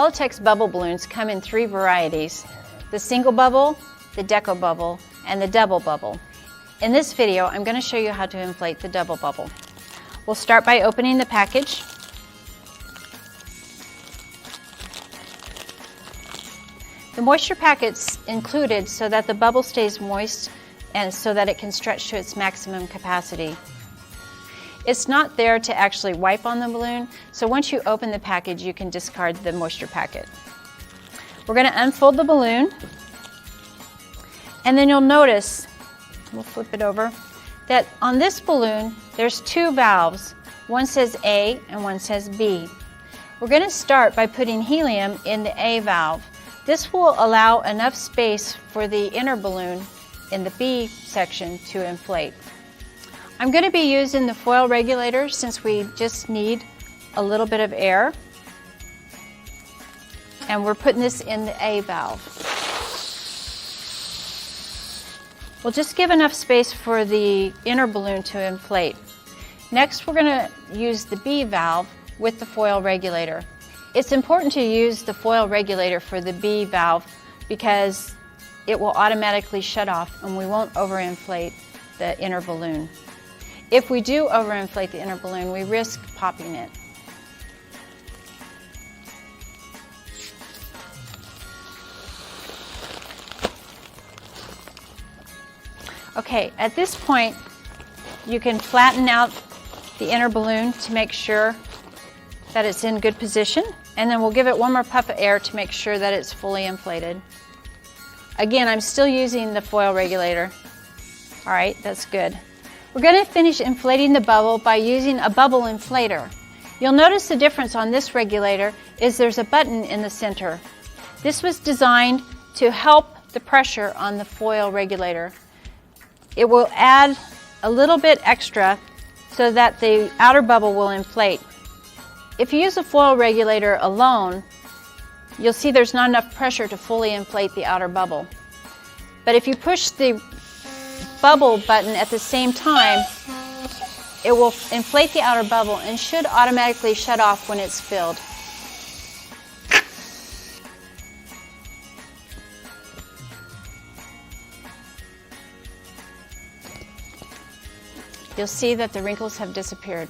Qualatex bubble balloons come in 3 varieties: the single bubble, the deco bubble, and the double bubble. In this video, I'm going to show you how to inflate the double bubble. We'll start by opening the package. The moisture packet's included so that the bubble stays moist and so that it can stretch to its maximum capacity. It's not there to actually wipe on the balloon, so once you open the package, you can discard the moisture packet. We're going to unfold the balloon, and then you'll notice, we'll flip it over, that on this balloon there's 2 valves. One says A and one says B. We're going to start by putting helium in the A valve. This will allow enough space for the inner balloon in the B section to inflate. I'm going to be using the foil regulator since we just need a little bit of air. And we're putting this in the A valve. We'll just give enough space for the inner balloon to inflate. Next, we're going to use the B valve with the foil regulator. It's important to use the foil regulator for the B valve because it will automatically shut off and we won't overinflate the inner balloon. If we do overinflate the inner balloon, we risk popping it. Okay, at this point, you can flatten out the inner balloon to make sure that it's in good position, and then we'll give it one more puff of air to make sure that it's fully inflated. Again, I'm still using the foil regulator. All right, that's good. We're going to finish inflating the bubble by using a bubble inflator. You'll notice the difference on this regulator is there's a button in the center. This was designed to help the pressure on the foil regulator. It will add a little bit extra so that the outer bubble will inflate. If you use a foil regulator alone, you'll see there's not enough pressure to fully inflate the outer bubble. But if you push the bubble button at the same time, it will inflate the outer bubble and should automatically shut off when it's filled. You'll see that the wrinkles have disappeared.